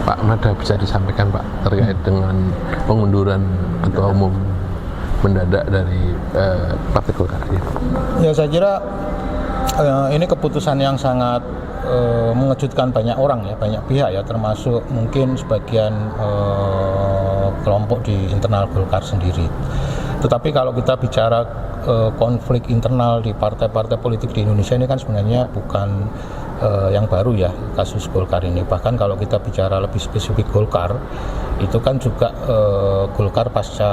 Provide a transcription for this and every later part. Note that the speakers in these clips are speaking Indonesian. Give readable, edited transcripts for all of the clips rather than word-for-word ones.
Pak Mada bisa disampaikan Pak terkait dengan pengunduran Ketua Umum mendadak dari Partai Golkar ini? Ya, saya kira ini keputusan yang sangat mengejutkan banyak orang ya, banyak pihak ya, termasuk mungkin sebagian kelompok di internal Golkar sendiri. Tetapi kalau kita bicara konflik internal di partai-partai politik di Indonesia ini kan sebenarnya bukan yang baru ya, kasus Golkar ini. Bahkan kalau kita bicara lebih spesifik Golkar, itu kan juga Golkar pasca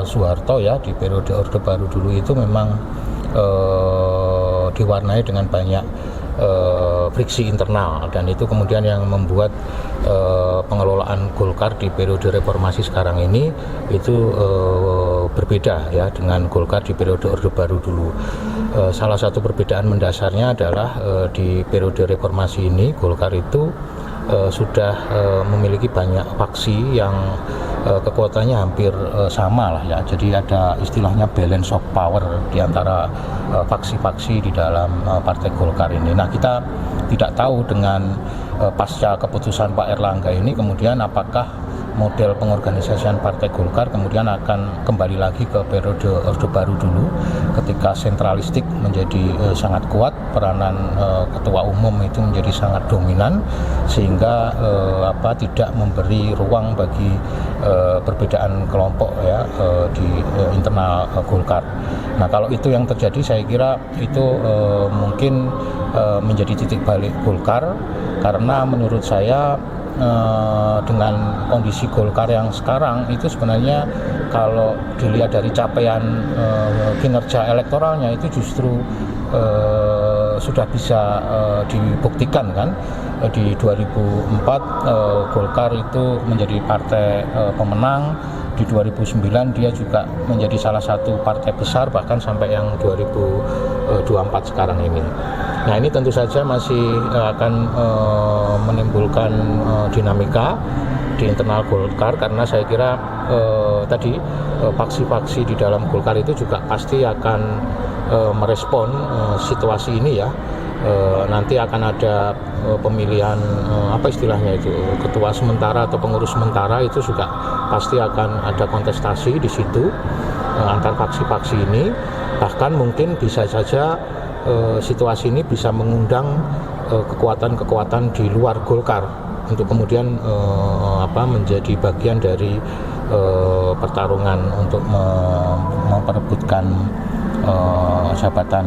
Soeharto ya, di periode Orde Baru dulu itu memang diwarnai dengan banyak friksi internal, dan itu kemudian yang membuat pengelolaan Golkar di periode reformasi sekarang ini itu berbeda ya dengan Golkar di periode Orde Baru dulu. Salah satu perbedaan mendasarnya adalah di periode reformasi ini Golkar itu sudah memiliki banyak faksi yang kekuatannya hampir sama lah ya. Jadi ada istilahnya balance of power di antara faksi-faksi di dalam Partai Golkar ini. Nah, kita tidak tahu dengan pasca keputusan Pak Erlangga ini kemudian apakah model pengorganisasian Partai Golkar kemudian akan kembali lagi ke periode Orde Baru dulu, ketika sentralistik menjadi sangat kuat, peranan ketua umum itu menjadi sangat dominan, sehingga tidak memberi ruang bagi perbedaan kelompok ya di internal Golkar. Nah, kalau itu yang terjadi, saya kira itu mungkin menjadi titik balik Golkar, karena menurut saya dengan kondisi Golkar yang sekarang itu sebenarnya kalau dilihat dari capaian kinerja elektoralnya itu justru sudah bisa dibuktikan kan. Di 2004 Golkar itu menjadi partai pemenang, di 2009 dia juga menjadi salah satu partai besar bahkan sampai yang 2024 sekarang ini. Nah, ini tentu saja masih akan menimbulkan dinamika di internal Golkar, karena saya kira tadi faksi-faksi di dalam Golkar itu juga pasti akan merespon situasi ini ya. Nanti akan ada pemilihan apa istilahnya itu, ketua sementara atau pengurus sementara, itu juga pasti akan ada kontestasi di situ antar faksi-faksi ini. Bahkan mungkin bisa saja situasi ini bisa mengundang kekuatan-kekuatan di luar Golkar untuk kemudian menjadi bagian dari pertarungan untuk memperebutkan jabatan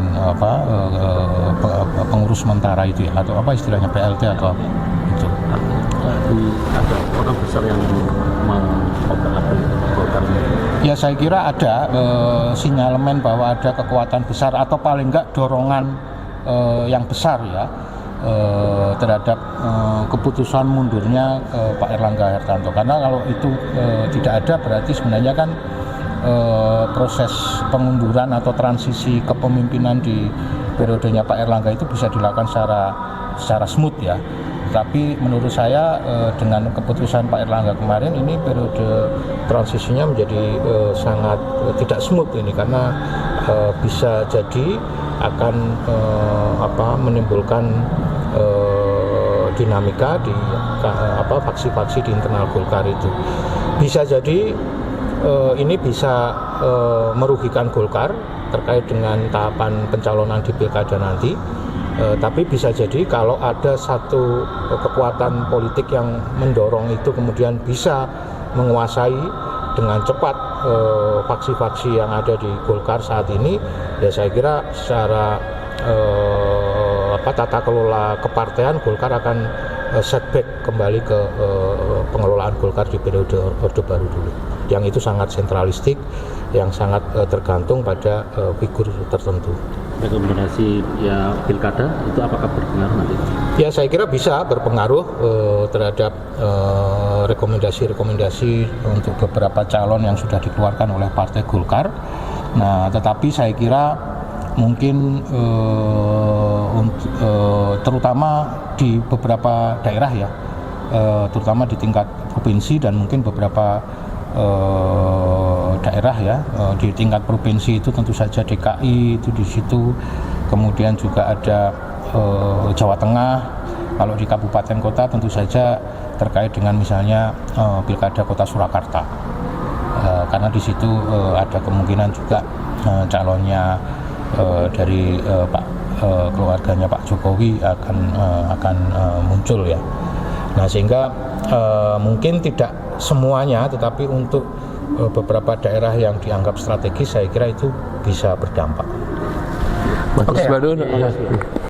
pengurus sementara itu ya, atau apa istilahnya PLT atau itu. Ada orang besar yang memperlakukan Golkar ini. Ya, saya kira ada sinyalemen bahwa ada kekuatan besar atau paling enggak dorongan yang besar ya terhadap keputusan mundurnya Pak Erlangga Hartarto. Karena kalau itu tidak ada, berarti sebenarnya kan proses pengunduran atau transisi kepemimpinan di periodenya Pak Erlangga itu bisa dilakukan secara smooth ya. Tapi menurut saya dengan keputusan Pak Erlangga kemarin ini periode transisinya menjadi sangat tidak smooth ini, karena bisa jadi akan menimbulkan dinamika di faksi-faksi di internal Golkar itu. Bisa jadi ini bisa merugikan Golkar terkait dengan tahapan pencalonan di pilkada nanti. Tapi bisa jadi kalau ada satu kekuatan politik yang mendorong itu kemudian bisa menguasai dengan cepat faksi-faksi yang ada di Golkar saat ini, ya saya kira secara tata kelola kepartean Golkar akan setback kembali ke pengelolaan Golkar di periode Orde Baru dulu, yang itu sangat sentralistik, yang sangat tergantung pada figur tertentu. Rekomendasi ya pilkada itu apakah berpengaruh nanti? Ya, saya kira bisa berpengaruh terhadap rekomendasi-rekomendasi untuk beberapa calon yang sudah dikeluarkan oleh Partai Golkar. Nah, tetapi saya kira mungkin terutama di beberapa daerah ya, terutama di tingkat provinsi dan mungkin beberapa daerah ya, di tingkat provinsi itu tentu saja DKI itu di situ, kemudian juga ada Jawa Tengah. Kalau di kabupaten kota tentu saja terkait dengan misalnya Pilkada Kota Surakarta, karena di situ ada kemungkinan juga calonnya dari keluarganya Pak Jokowi akan muncul ya. Nah sehingga mungkin tidak semuanya, tetapi untuk beberapa daerah yang dianggap strategis saya kira itu bisa berdampak. Mas Badun,